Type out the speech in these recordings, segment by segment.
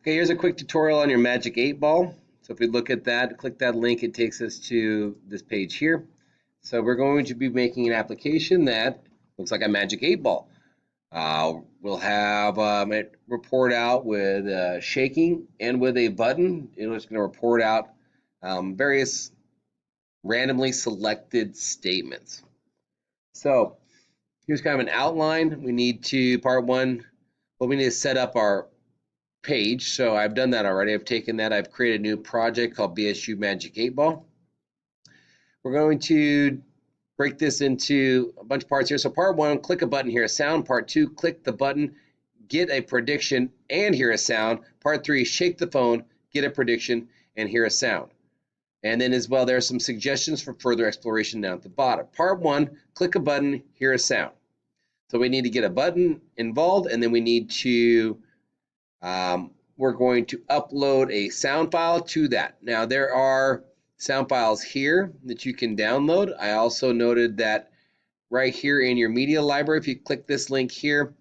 Okay, here's a quick tutorial on your Magic 8-Ball. So if we look at that, click that link, it takes us to this page here. So we're going to be making an application that looks like a Magic 8-Ball. We'll have it report out with shaking and with a button. It's going to report out various randomly selected statements. So here's kind of an outline. We need to, part one, we need to set up our page. So I've done that already. I've taken that. I've created a new project called BSU Magic 8-Ball. We're going to break this into a bunch of parts here. So part one, click a button, hear a sound. Part two, click the button, get a prediction and hear a sound. Part three, shake the phone, get a prediction and hear a sound. And then as well, there are some suggestions for further exploration down at the bottom. Part one, click a button, hear a sound. So we need to get a button involved, and then we need to, we're going to upload a sound file to that. Now there are sound files here that you can download. I also noted that right here in your media library, if you click this link here,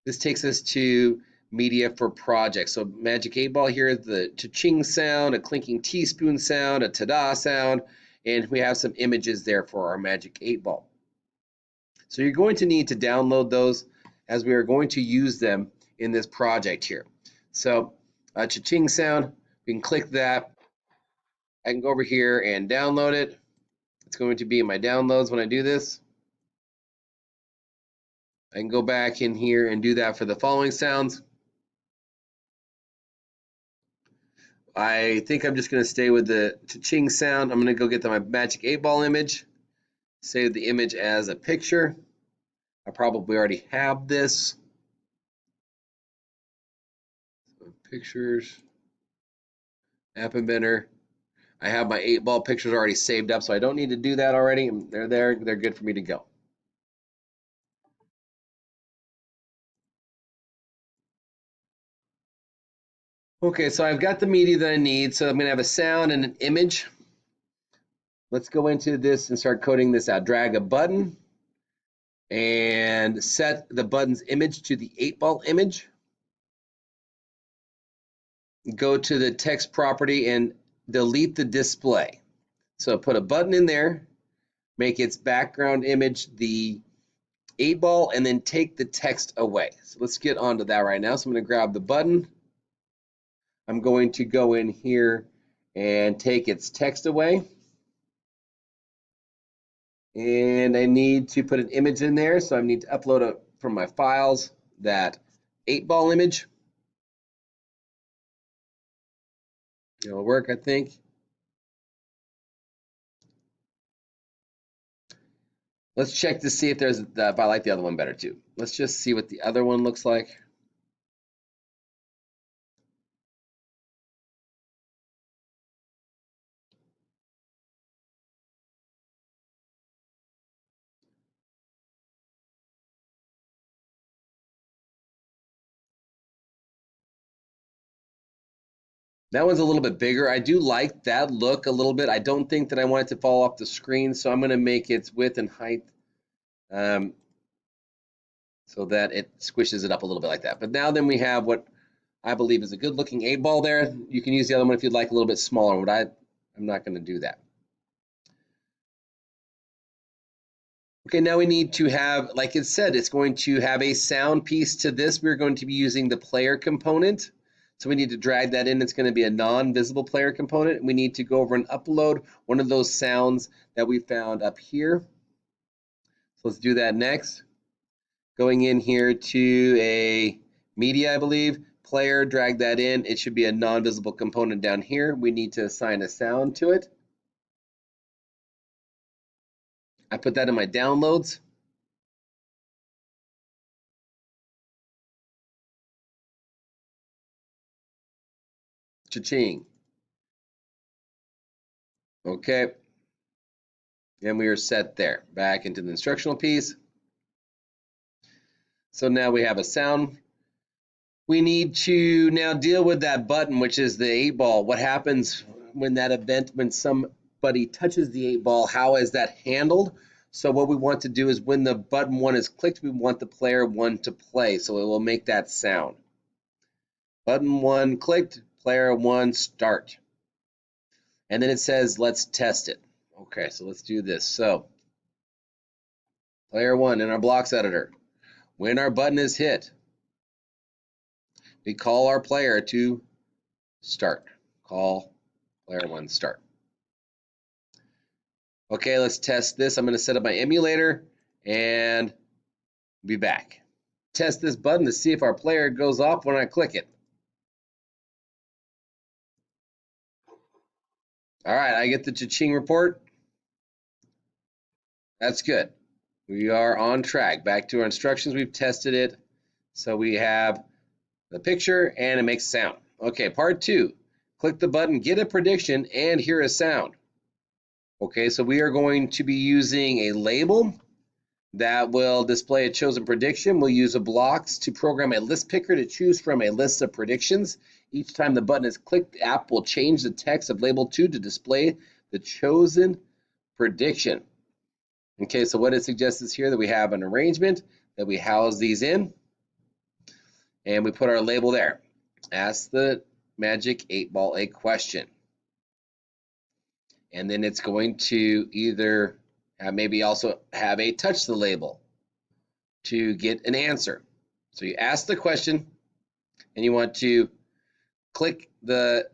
this takes us to media for projects. So Magic 8-Ball here is the cha-ching sound, a clinking teaspoon sound, a ta-da sound, and we have some images there for our Magic 8-Ball. So you're going to need to download those as we are going to use them in this project here. So a cha-ching sound, we can click that. I can go over here and download it. It's going to be in my downloads when I do this. I can go back in here and do that for the following sounds. I think I'm just going to stay with the cha-ching sound. I'm going to go get my Magic 8-Ball image, save the image as a picture. I probably already have this. So pictures, App Inventor. I have my 8-Ball pictures already saved up, so I don't need to do that already. They're there. They're good for me to go. Okay, so I've got the media that I need. So I'm going to have a sound and an image. Let's go into this and start coding this out. Drag a button and set the button's image to the 8-Ball image. Go to the text property and delete the display. So put a button in there, make its background image the 8-Ball, and then take the text away. So let's get onto that right now. So I'm going to grab the button. I'm going to go in here and take its text away. And I need to put an image in there, so I need to upload from my files that 8-Ball image. It'll work, I think. Let's check to see if if I like the other one better too. Let's just see what the other one looks like. That one's a little bit bigger. I do like that look a little bit. I don't think that I want it to fall off the screen, so I'm going to make its width and height so that it squishes it up a little bit like that. But now then we have what I believe is a good looking 8-Ball there. You can use the other one if you'd like a little bit smaller, but I'm not going to do that. Okay, now we need to have, like it said, it's going to have a sound piece to this. We're going to be using the player component. So we need to drag that in. It's going to be a non-visible player component. We need to go over and upload one of those sounds that we found up here. So let's do that next. Going in here to a media, I believe, player, drag that in. It should be a non-visible component down here. We need to assign a sound to it. I put that in my downloads. Cha-ching. Okay. And we are set there. Back into the instructional piece. So now we have a sound. We need to now deal with that button, which is the 8-Ball. What happens when that event, when somebody touches the 8-Ball, how is that handled? So what we want to do is when the button 1 is clicked, we want the player 1 to play. So it will make that sound. Button 1 clicked, player 1 start. And then it says, let's test it. Okay, so let's do this. So, player 1 in our blocks editor. When our button is hit, we call our player to start. Call player 1 start. Okay, let's test this. I'm going to set up my emulator and be back. Test this button to see if our player goes off when I click it. All right, I get the cha-ching report. That's good. We are on track. Back to our instructions. We've tested it. So we have the picture and it makes sound. Okay, part 2. Click the button, get a prediction, and hear a sound. Okay, so we are going to be using a label that will display a chosen prediction. We'll use a blocks to program a list picker to choose from a list of predictions. Each time the button is clicked, the app will change the text of label 2 to display the chosen prediction. Okay, so what it suggests is here that we have an arrangement that we house these in, and we put our label there. Ask the Magic 8-Ball a question. And then it's going to either maybe also have a touch the label to get an answer. So you ask the question, and you want to click the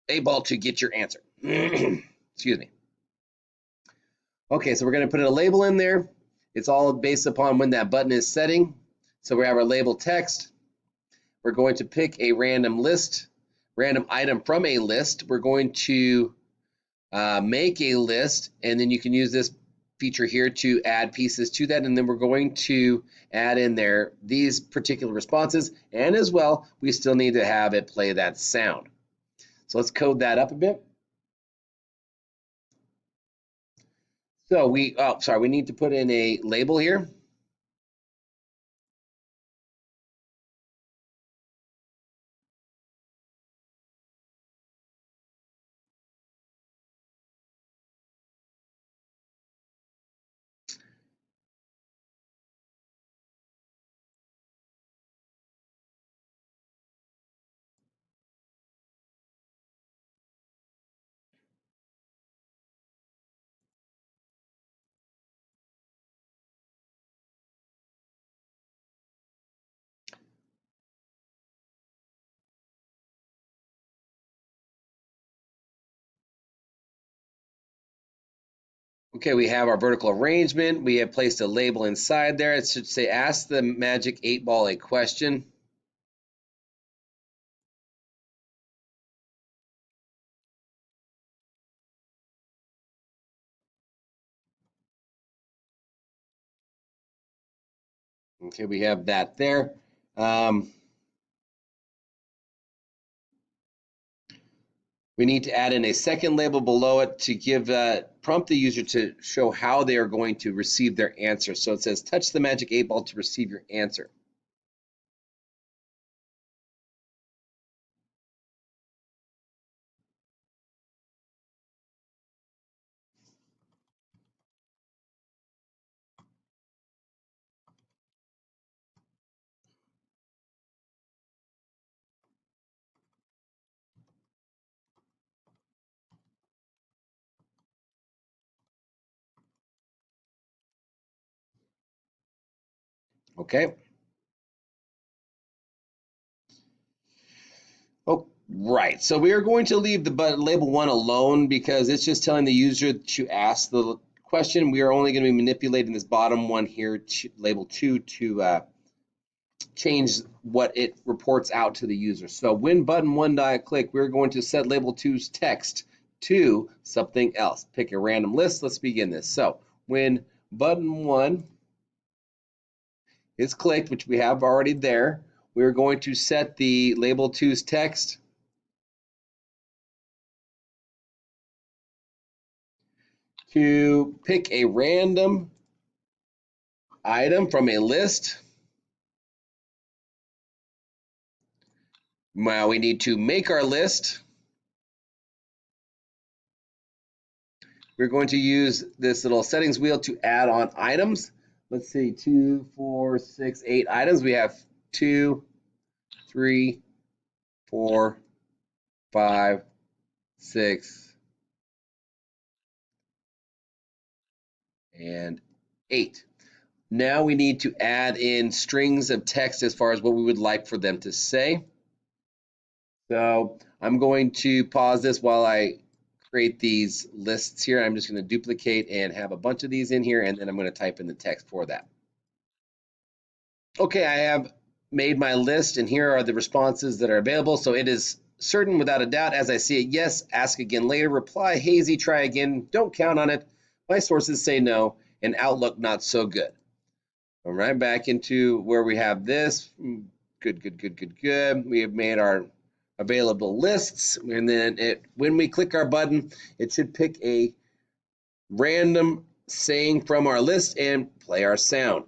8-Ball to get your answer. Excuse me. Okay, so we're going to put a label in there. It's all based upon when that button is setting. So we have our label text. We're going to pick a random item from a list. We're going to make a list, and then you can use this feature here to add pieces to that, and then we're going to add in there these particular responses, and as well, we still need to have it play that sound. So let's code that up a bit. So we need to put in a label here. Okay, we have our vertical arrangement. We have placed a label inside there. It should say, ask the Magic 8-Ball a question. Okay, we have that there. We need to add in a second label below it to give prompt the user to show how they are going to receive their answer. So it says, touch the Magic 8-Ball to receive your answer. Okay. Oh, right. So we are going to leave the label 1 alone because it's just telling the user to ask the question. We are only going to be manipulating this bottom one here, label 2, to change what it reports out to the user. So when button 1 click, we're going to set label 2's text to something else. Pick a random list. Let's begin this. So when button 1 is clicked, which we have already there, we're going to set the label 2's text to pick a random item from a list. Now we need to make our list. We're going to use this little settings wheel to add on items. Let's see, 2, 4, 6, 8 items. We have 2, 3, 4, 5, 6, and 8. Now we need to add in strings of text as far as what we would like for them to say. So I'm going to pause this while I create these lists here. I'm just going to duplicate and have a bunch of these in here, and then I'm going to type in the text for that. Okay, I have made my list, and here are the responses that are available. So it is certain without a doubt, as I see it, yes, ask again later, reply hazy, try again, don't count on it, my sources say no, and Outlook not so good. All right, back into where we have this. Good. We have made our available lists, and then when we click our button, it should pick a random saying from our list and play our sound.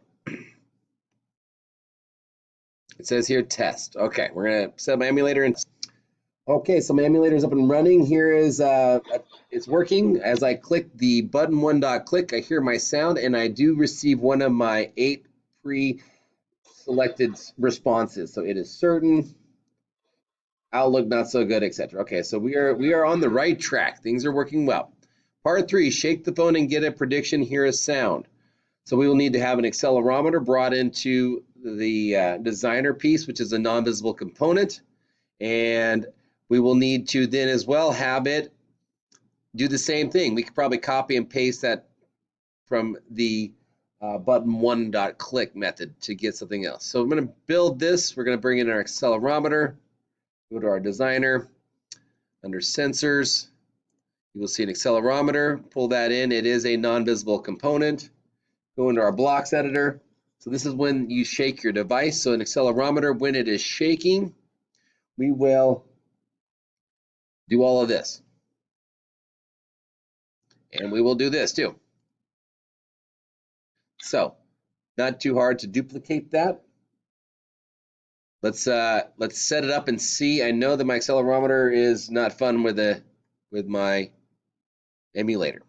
It says here test. Okay, we're gonna set my emulator in. Okay, so my emulator is up and running. Here is it's working. As I click the button click, I hear my sound, and I do receive one of my 8 pre-selected responses. So it is certain, Outlook not so good, etc. Okay, so we are on the right track. Things are working well. Part 3, shake the phone and get a prediction. Hear a sound. So we will need to have an accelerometer brought into the designer piece, which is a non-visible component. And we will need to then as well have it do the same thing. We could probably copy and paste that from the button click method to get something else. So I'm going to build this. We're going to bring in our accelerometer, go to our designer, under sensors, you will see an accelerometer, pull that in. It is a non-visible component. Go into our blocks editor. So this is when you shake your device. So an accelerometer, when it is shaking, we will do all of this. And we will do this too. So not too hard to duplicate that. Let's set it up and see. I know that my accelerometer is not fun with my emulator.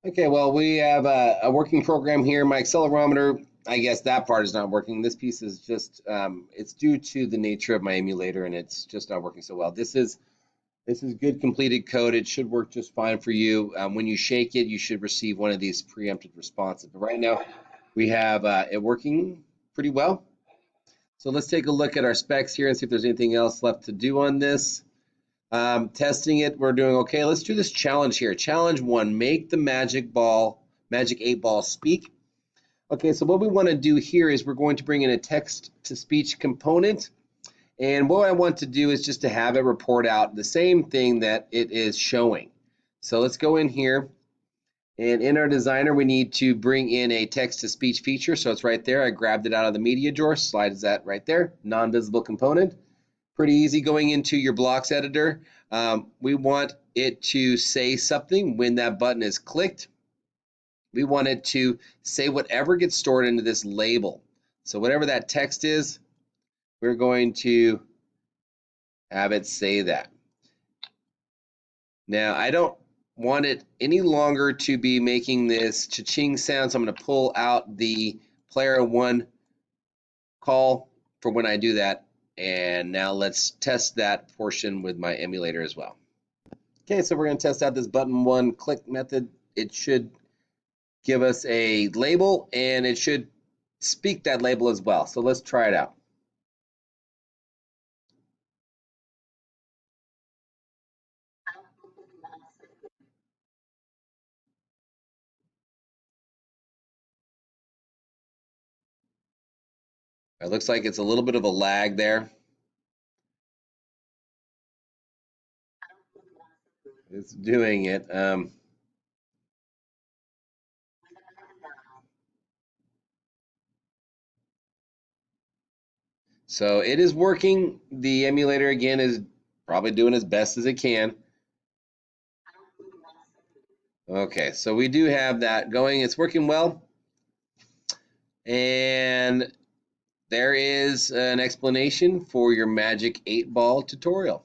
Okay, well, we have a working program here. My accelerometer, I guess that part is not working. This piece is just, it's due to the nature of my emulator, and it's just not working so well. This is good completed code. It should work just fine for you. When you shake it, you should receive one of these preempted responses. But right now, we have it working pretty well. So let's take a look at our specs here and see if there's anything else left to do on this. Testing it, we're doing okay. Let's do this challenge here. Challenge 1, make the MagicEightBall speak. Okay, so what we want to do here is we're going to bring in a text-to-speech component. And what I want to do is just to have it report out the same thing that it is showing. So let's go in here. And in our designer, we need to bring in a text-to-speech feature. So it's right there. I grabbed it out of the media drawer, slides that right there, non-visible component. Pretty easy going into your blocks editor. We want it to say something when that button is clicked. We want it to say whatever gets stored into this label. So whatever that text is, we're going to have it say that. Now, I don't want it any longer to be making this cha-ching sound, so I'm going to pull out the player 1 call for when I do that. And now let's test that portion with my emulator as well. Okay, so we're going to test out this button click method. It should give us a label, and it should speak that label as well. So let's try it out. It looks like it's a little bit of a lag there. It's doing it. So it is working. The emulator, again, is probably doing as best as it can. Okay, so we do have that going. It's working well. And there is an explanation for your MagicEightBall tutorial.